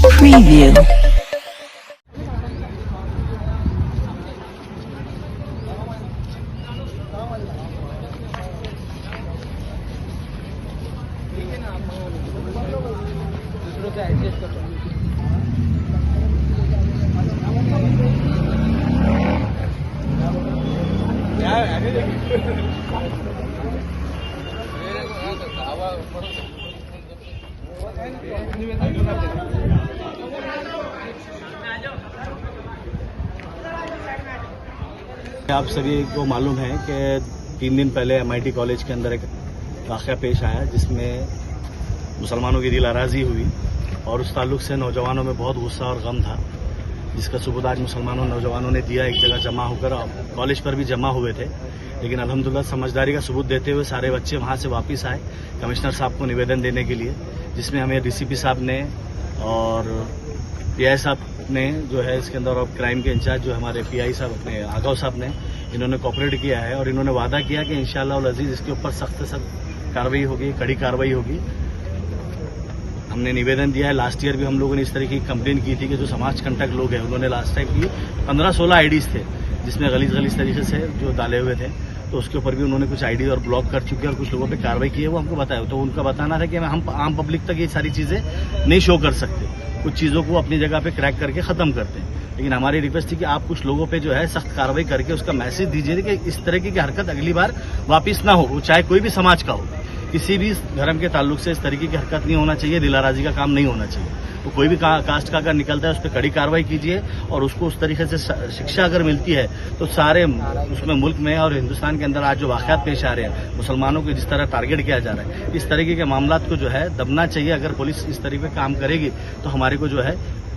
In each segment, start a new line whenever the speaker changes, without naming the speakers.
Preview.
आप सभी को मालूम है कि 3 दिन पहले MIT कॉलेज के अंदर एक वाक़या पेश आया जिसमें मुसलमानों की दिल आराजी हुई और उस ताल्लुक से नौजवानों में बहुत गुस्सा और गम था, जिसका सबूत आज मुसलमानों नौजवानों ने दिया। एक जगह जमा होकर कॉलेज पर भी जमा हुए थे, लेकिन अल्हम्दुलिल्लाह समझदारी का सबूत देते हुए सारे बच्चे वहाँ से वापस आए कमिश्नर साहब को निवेदन देने के लिए, जिसमें हमें DCP साहब ने और PI साहब ने जो है इसके अंदर और क्राइम के इंचार्ज जो हमारे PI साहब अपने आगाव साहब ने इन्होंने कोऑपरेट किया है और इन्होंने वादा किया कि इंशाअल्लाह उल अजीज इसके ऊपर सख्त से सख्त कार्रवाई होगी, कड़ी कार्रवाई होगी। हमने निवेदन दिया है। लास्ट ईयर भी हम लोगों ने इस तरह की कंप्लेन की थी कि जो समाज कंटक लोग हैं उन्होंने लास्ट टाइम की 15-16 आईडीज थे जिसमें गलीज तरीके से जो डाले हुए थे, तो उसके ऊपर भी उन्होंने कुछ आईडी और ब्लॉक कर चुके और कुछ लोगों पे कार्रवाई की है, वो हमको बताया। तो उनका बताना था कि हम आम पब्लिक तक ये सारी चीजें नहीं शो कर सकते, कुछ चीजों को अपनी जगह पे क्रैक करके खत्म करते हैं, लेकिन हमारी रिक्वेस्ट थी कि आप कुछ लोगों पे जो है सख्त कार्रवाई करके उसका मैसेज दीजिए कि इस तरह की हरकत अगली बार वापिस ना हो, वो चाहे कोई भी समाज का हो, किसी भी धर्म के ताल्लुक से इस तरीके की हरकत नहीं होना चाहिए, दिलाराजी का काम नहीं होना चाहिए। तो कोई भी कास्ट का अगर निकलता है उस पर कड़ी कार्रवाई कीजिए और उसको उस तरीके से शिक्षा अगर मिलती है तो सारे उसमें मुल्क में और हिंदुस्तान के अंदर आज जो वाक़यात पेश आ रहे हैं, मुसलमानों को जिस तरह टारगेट किया जा रहा है, इस तरीके के मामलात को जो है दबना चाहिए। अगर पुलिस इस तरीके से काम करेगी तो हमारे को जो है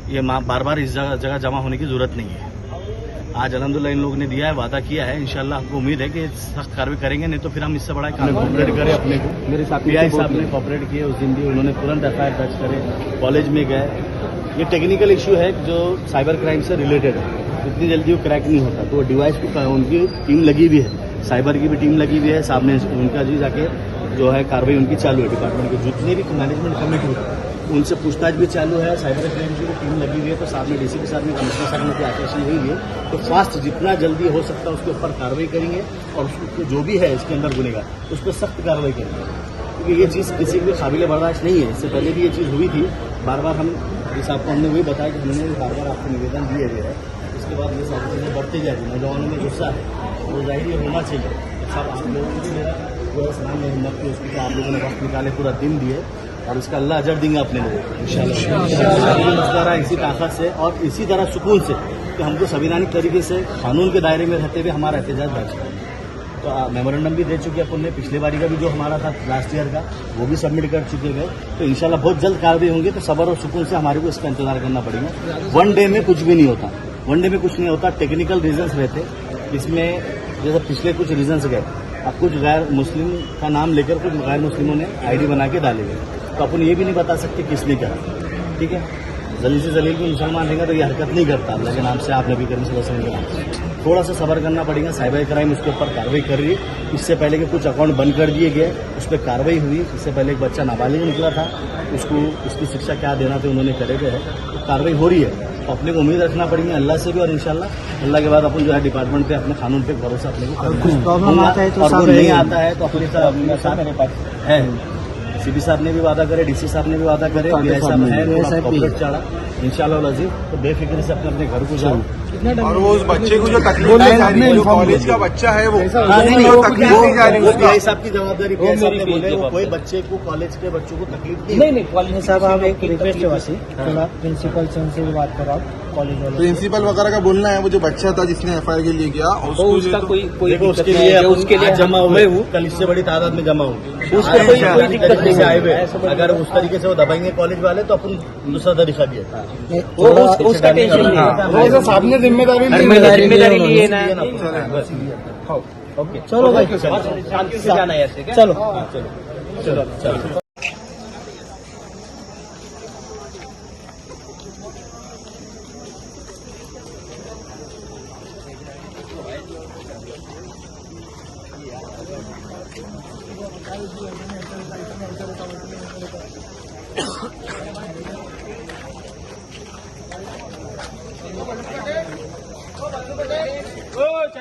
ये बार बार इस जगह जमा होने की जरूरत नहीं है। आज अल्हम्दुलिल्लाह इन लोगों ने दिया है, वादा किया है, इंशाल्लाह हमको उम्मीद है कि सख्त कार्रवाई करेंगे, नहीं तो फिर हम इससे बड़ा काम कोऑपरेट करें। अपने को मेरे साथ PI साहब ने कोऑपरेट किए, उस दिन भी उन्होंने तुरंत FIR दर्ज करे, कॉलेज में गए। ये टेक्निकल इश्यू है जो साइबर क्राइम से रिलेटेड है, इतनी जल्दी वो क्रैक नहीं होता, तो डिवाइस को उनकी टीम लगी हुई है, साइबर की भी टीम लगी हुई है, सामने उनका जी जाके जो है कार्रवाई उनकी चालू है। डिपार्टमेंट के जितने भी मैनेजमेंट कमेटी है उनसे पूछताछ भी चालू है, साइबर क्राइम की टीम लगी हुई है। तो साथ में DCP साहब ने, कमिश्नर साहब ने आश्वासन यही दिए तो फास्ट जितना जल्दी हो सकता है उसके ऊपर कार्रवाई करेंगे और उसको जो भी है इसके अंदर गुनेगार उस पर सख्त कार्रवाई करेंगे, क्योंकि ये चीज़ किसी के काबिल बर्दाश्त नहीं है। इससे पहले भी ये चीज़ हुई थी, बार बार हम साहब को हमने वही बताया कि हमने बार बार आपको निवेदन दिए हुए है, इसके बाद ये सारी चीज़ें बढ़ती जाएगी। नौजवानों में गुस्सा है, वो जाहिर ये होना चाहिए। सब आप लोगों को भी मेरा जो सलाम है हिम्मत की उसकी, आप लोगों ने वक्त निकाले, पूरा दिन दिए और इसका अल्लाह अजर देंगे अपने लोगों को इंशाल्लाह। इसी ताकत से और इसी तरह सुकून से कि हमको संवैधानिक तरीके से कानून के दायरे में रहते हुए हमारा एहतजाज दर्ज करें। तो मेमोरेंडम भी दे चुके हैं अपन ने, पिछले बारी का भी जो हमारा था लास्ट ईयर का वो भी सबमिट कर चुके हैं। तो इंशाल्लाह बहुत जल्द कार्रवाई होंगे, तो सब्र और सुकून से हमारे को इसका इंतजार करना पड़ेगा। 1 डे में कुछ भी नहीं होता, 1 डे में कुछ नहीं होता। टेक्निकल रीजंस रहते इसमें, जैसे पिछले कुछ रीजंस गए, अब कुछ गैर मुस्लिम का नाम लेकर कुछ गैर मुस्लिमों ने ID बना के डाले हुए, तो अपन ये भी नहीं बता सकते किसने करा। ठीक है, जलील से जलील भी मुसलमान रहेगा तो ये हरकत नहीं करता अल्लाह के नाम से, आप नबी करीम सल्लल्लाहु अलैहि वसल्लम के नाम। थोड़ा सा सब्र करना पड़ेगा। साइबर क्राइम उसके ऊपर कार्रवाई कर रही है। इससे पहले के कुछ अकाउंट बंद कर दिए गए, उस पर कार्रवाई हुई। इससे पहले एक बच्चा नाबालिग निकला था, उसको उसकी शिक्षा क्या देना था उन्होंने करे गए है, तो कार्रवाई हो रही है। तो अपने को उम्मीद रखना पड़ेगी अल्लाह से भी, और इंशाल्लाह अल्लाह के बाद अपन जो है डिपार्टमेंट पे अपने कानून पे भरोसा अपने को करना है। और वो नहीं आता है तो अपने साथ है। CP साहब ने भी वादा करे, DC साहब ने भी वादा करे, PI साहब है चढ़ा इंशाल्लाह अजीज। तो बेफिक्र से अपने अपने घर को जाओ।
और वो उस बच्चे को जो तकलीफ दी जा रही है, जो कॉलेज का बच्चा है वो तकलीफ दी जा रही है,
PI साहब की जवाबदारी। PI साहब ने बोले वो कोई बच्चे को, कॉलेज के बच्चों को तकलीफ नहीं।
कॉलेज साहब आप एक रिक्वेस्ट है वैसे थोड़ा प्रिंसिपल से बात करो कॉलेज वाले,
प्रिंसिपल वगैरह का बोलना है। वो जो बच्चा था जिसने FIR के लिए किया
उसका कोई
उसके लिए जमा हुए, कल इससे बड़ी तादाद में जमा हुए, उसको कोई दिक्कत नहीं आए हुए। अगर उस तरीके से वो दबाएंगे कॉलेज वाले तो अपन दूसरा तरीका दिया,
उसका टेंशन नहीं है,
सामने जिम्मेदारी
लिए ना।
ओके चलो भाई,
शांति से जाना है ऐसे,
चलो चलो चलो।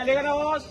चलेगा ना बॉस?